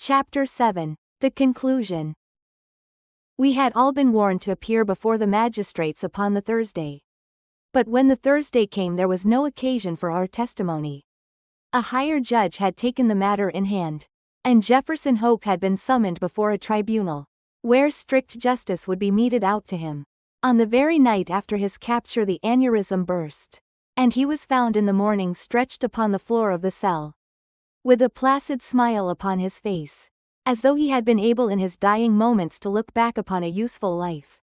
Chapter 7. The Conclusion. We had all been warned to appear before the magistrates upon the Thursday. But when the Thursday came, there was no occasion for our testimony. A higher judge had taken the matter in hand, and Jefferson Hope had been summoned before a tribunal, where strict justice would be meted out to him. On the very night after his capture, the aneurysm burst, and he was found in the morning stretched upon the floor of the cell, with a placid smile upon his face, as though he had been able in his dying moments to look back upon a useful life,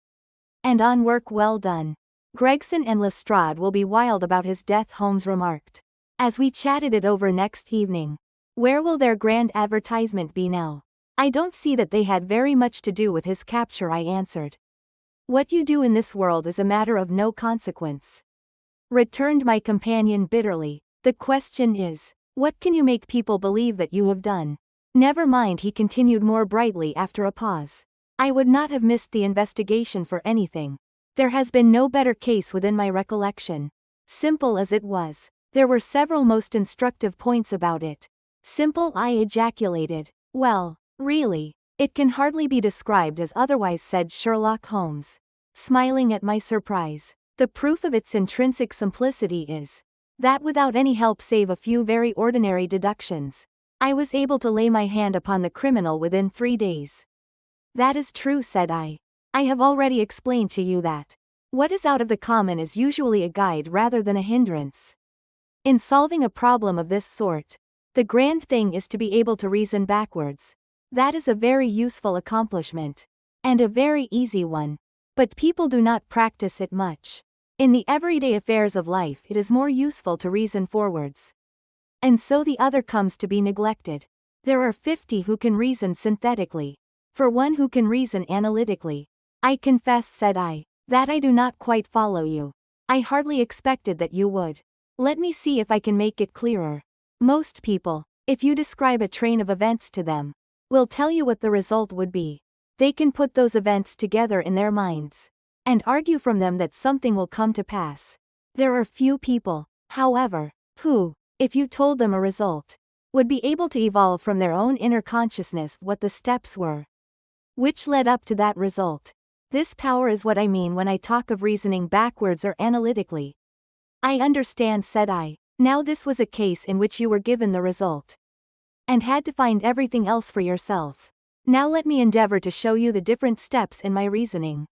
and on work well done. "Gregson and Lestrade will be wild about his death," Holmes remarked, as we chatted it over next evening. "Where will their grand advertisement be now?" "I don't see that they had very much to do with his capture," I answered. "What you do in this world is a matter of no consequence," returned my companion bitterly. "The question is, what can you make people believe that you have done?" "Never mind," he continued more brightly after a pause. "I would not have missed the investigation for anything. There has been no better case within my recollection. Simple as it was, there were several most instructive points about it." "Simple?" I ejaculated. "Well, really, it can hardly be described as otherwise," said Sherlock Holmes, smiling at my surprise. "The proof of its intrinsic simplicity is that without any help save a few very ordinary deductions, I was able to lay my hand upon the criminal within 3 days." "That is true," said I. "I have already explained to you that what is out of the common is usually a guide rather than a hindrance. In solving a problem of this sort, the grand thing is to be able to reason backwards. That is a very useful accomplishment, and a very easy one, but people do not practice it much. In the everyday affairs of life it is more useful to reason forwards. And so the other comes to be neglected. There are 50 who can reason synthetically, for one who can reason analytically." "I confess," said I, "that I do not quite follow you. I hardly expected that you would. Let me see if I can make it clearer. Most people, if you describe a train of events to them, will tell you what the result would be. They can put those events together in their minds, and argue from them that something will come to pass. There are few people, however, who, if you told them a result, would be able to evolve from their own inner consciousness what the steps were which led up to that result. This power is what I mean when I talk of reasoning backwards or analytically." "I understand," said I. "Now this was a case in which you were given the result, and had to find everything else for yourself. Now let me endeavor to show you the different steps in my reasoning.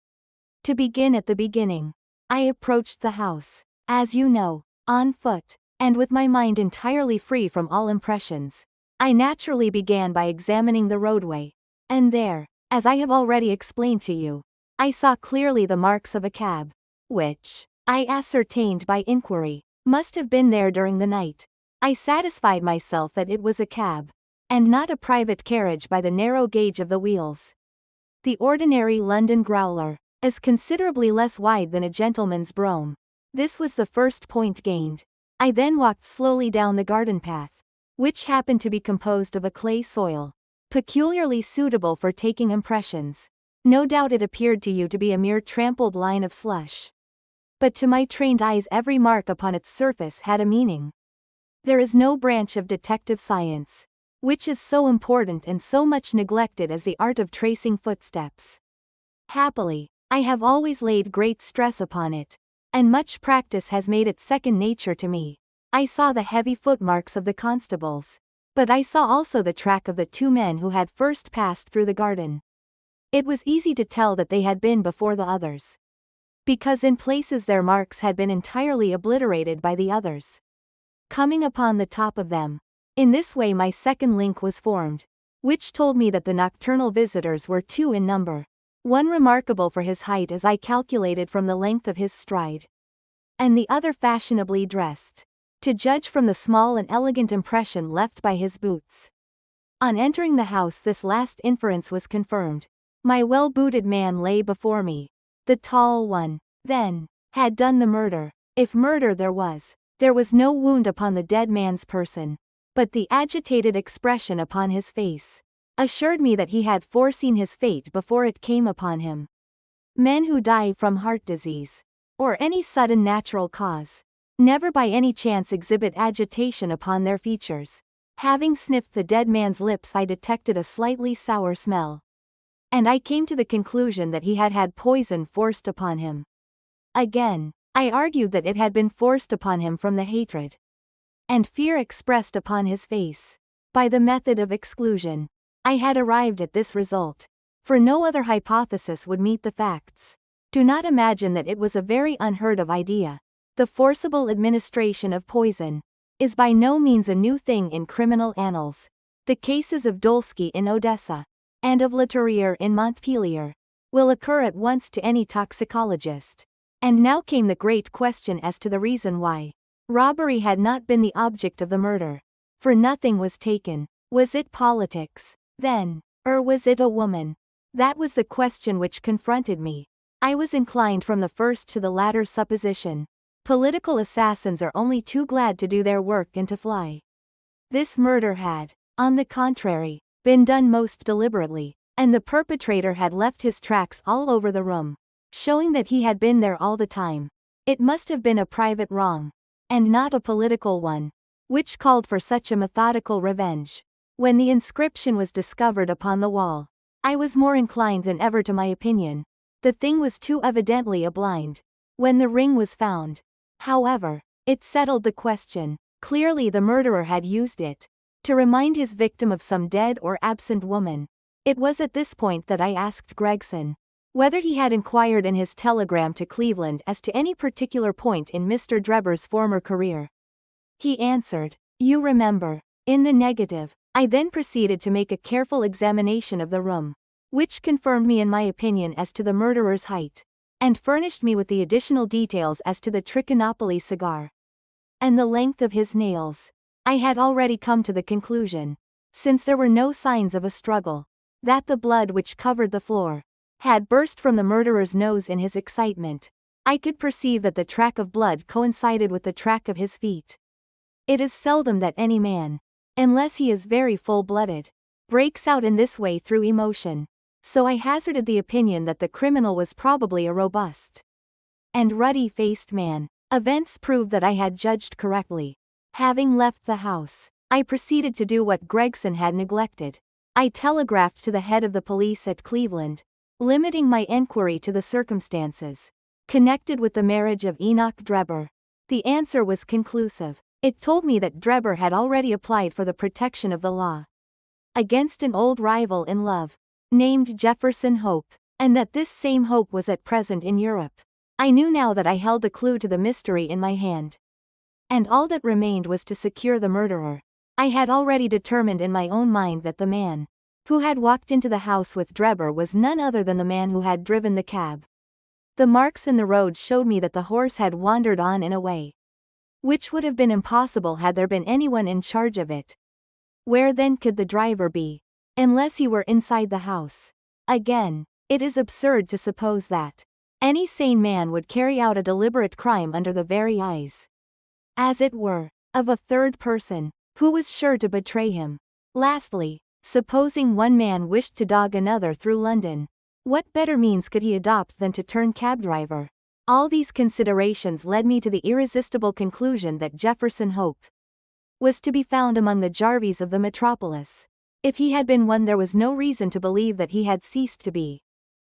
To begin at the beginning, I approached the house, as you know, on foot, and with my mind entirely free from all impressions. I naturally began by examining the roadway, and there, as I have already explained to you, I saw clearly the marks of a cab, which, I ascertained by inquiry, must have been there during the night. I satisfied myself that it was a cab, and not a private carriage by the narrow gauge of the wheels. The ordinary London growler is considerably less wide than a gentleman's brougham. This was the first point gained. I then walked slowly down the garden path, which happened to be composed of a clay soil, peculiarly suitable for taking impressions. No doubt it appeared to you to be a mere trampled line of slush, but to my trained eyes every mark upon its surface had a meaning. There is no branch of detective science which is so important and so much neglected as the art of tracing footsteps. Happily, I have always laid great stress upon it, and much practice has made it second nature to me. I saw the heavy footmarks of the constables, but I saw also the track of the 2 men who had first passed through the garden. It was easy to tell that they had been before the others, because in places their marks had been entirely obliterated by the others coming upon the top of them. In this way my second link was formed, which told me that the nocturnal visitors were 2 in number, one remarkable for his height as I calculated from the length of his stride, and the other fashionably dressed, to judge from the small and elegant impression left by his boots. On entering the house this last inference was confirmed. My well-booted man lay before me. The tall one, then, had done the murder. If murder there was no wound upon the dead man's person, but the agitated expression upon his face assured me that he had foreseen his fate before it came upon him. Men who die from heart disease, or any sudden natural cause, never by any chance exhibit agitation upon their features. Having sniffed the dead man's lips, I detected a slightly sour smell. And I came to the conclusion that he had had poison forced upon him. Again, I argued that it had been forced upon him from the hatred and fear expressed upon his face. By the method of exclusion, I had arrived at this result, for no other hypothesis would meet the facts. Do not imagine that it was a very unheard of idea. The forcible administration of poison is by no means a new thing in criminal annals. The cases of Dolsky in Odessa and of Leterrier in Montpellier will occur at once to any toxicologist. And now came the great question as to the reason why robbery had not been the object of the murder. For nothing was taken. Was it politics, then? Or was it a woman? That was the question which confronted me. I was inclined from the first to the latter supposition. Political assassins are only too glad to do their work and to fly. This murder had, on the contrary, been done most deliberately, and the perpetrator had left his tracks all over the room, showing that he had been there all the time. It must have been a private wrong, and not a political one, which called for such a methodical revenge. When the inscription was discovered upon the wall, I was more inclined than ever to my opinion. The thing was too evidently a blind. When the ring was found, however, it settled the question. Clearly the murderer had used it to remind his victim of some dead or absent woman. It was at this point that I asked Gregson whether he had inquired in his telegram to Cleveland as to any particular point in Mr. Drebber's former career. He answered, "You remember." In the negative. I then proceeded to make a careful examination of the room, which confirmed me in my opinion as to the murderer's height, and furnished me with the additional details as to the Trichinopoly cigar and the length of his nails. I had already come to the conclusion, since there were no signs of a struggle, that the blood which covered the floor had burst from the murderer's nose in his excitement. I could perceive that the track of blood coincided with the track of his feet. It is seldom that any man, unless he is very full-blooded, breaks out in this way through emotion. So I hazarded the opinion that the criminal was probably a robust and ruddy-faced man. Events proved that I had judged correctly. Having left the house, I proceeded to do what Gregson had neglected. I telegraphed to the head of the police at Cleveland, limiting my enquiry to the circumstances connected with the marriage of Enoch Drebber. The answer was conclusive. It told me that Drebber had already applied for the protection of the law against an old rival in love, named Jefferson Hope, and that this same Hope was at present in Europe. I knew now that I held the clue to the mystery in my hand, and all that remained was to secure the murderer. I had already determined in my own mind that the man who had walked into the house with Drebber was none other than the man who had driven the cab. The marks in the road showed me that the horse had wandered on in a way which would have been impossible had there been anyone in charge of it. Where then could the driver be? Unless he were inside the house. Again, it is absurd to suppose that any sane man would carry out a deliberate crime under the very eyes, as it were, of a third person, who was sure to betray him. Lastly, supposing one man wished to dog another through London, what better means could he adopt than to turn cab driver? All these considerations led me to the irresistible conclusion that Jefferson Hope was to be found among the Jarvies of the metropolis. If he had been one, there was no reason to believe that he had ceased to be.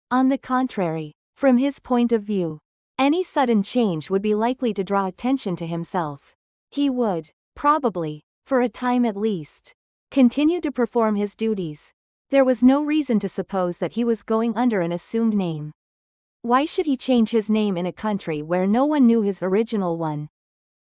On the contrary, from his point of view, any sudden change would be likely to draw attention to himself. He would, probably, for a time at least, continue to perform his duties. There was no reason to suppose that he was going under an assumed name. Why should he change his name in a country where no one knew his original one?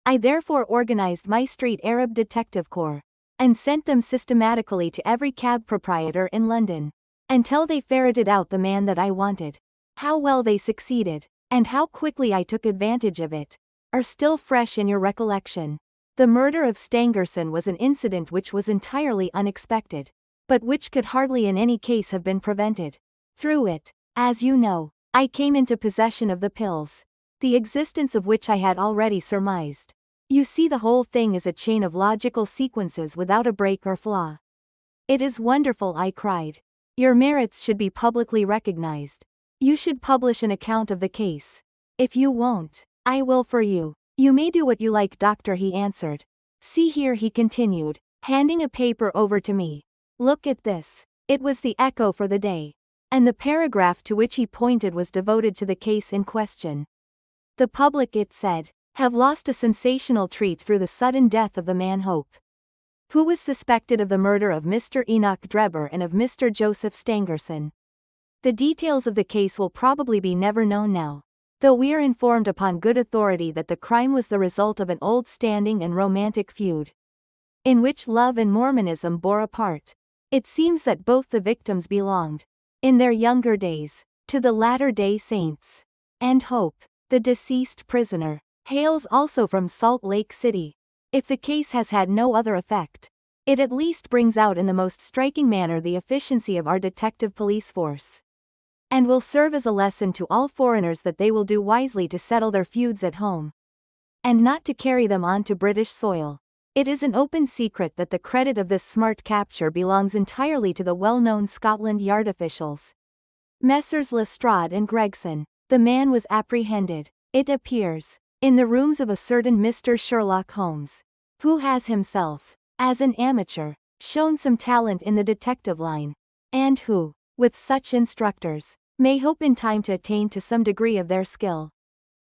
I therefore organized my street Arab detective corps, and sent them systematically to every cab proprietor in London, until they ferreted out the man that I wanted. How well they succeeded, and how quickly I took advantage of it, are still fresh in your recollection. The murder of Stangerson was an incident which was entirely unexpected, but which could hardly in any case have been prevented. Through it, as you know, I came into possession of the pills, the existence of which I had already surmised. You see, the whole thing is a chain of logical sequences without a break or flaw. It is wonderful, I cried. Your merits should be publicly recognized. You should publish an account of the case. If you won't, I will for you. You may do what you like, doctor, he answered. See here, he continued, handing a paper over to me. Look at this. It was the Echo for the day. And the paragraph to which he pointed was devoted to the case in question. The public, it said, have lost a sensational treat through the sudden death of the man Hope, who was suspected of the murder of Mr. Enoch Drebber and of Mr. Joseph Stangerson. The details of the case will probably be never known now, though we are informed upon good authority that the crime was the result of an old standing and romantic feud, in which love and Mormonism bore a part. It seems that both the victims belonged, in their younger days, to the Latter-day Saints. And Hope, the deceased prisoner, hails also from Salt Lake City. If the case has had no other effect, it at least brings out in the most striking manner the efficiency of our detective police force, and will serve as a lesson to all foreigners that they will do wisely to settle their feuds at home, and not to carry them on to British soil. It is an open secret that the credit of this smart capture belongs entirely to the well-known Scotland Yard officials, Messrs. Lestrade and Gregson. The man was apprehended, it appears, in the rooms of a certain Mr. Sherlock Holmes, who has himself, as an amateur, shown some talent in the detective line, and who, with such instructors, may hope in time to attain to some degree of their skill.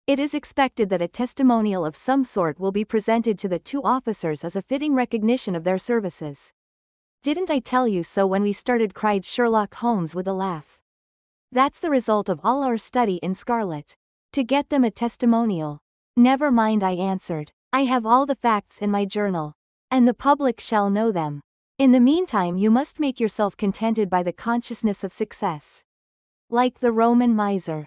It is expected that a testimonial of some sort will be presented to the two officers as a fitting recognition of their services. "Didn't I tell you so when we started?" cried Sherlock Holmes with a laugh. "That's the result of all our study in Scarlet. To get them a testimonial." "Never mind," I answered. "I have all the facts in my journal, and the public shall know them. In the meantime you must make yourself contented by the consciousness of success. Like the Roman miser,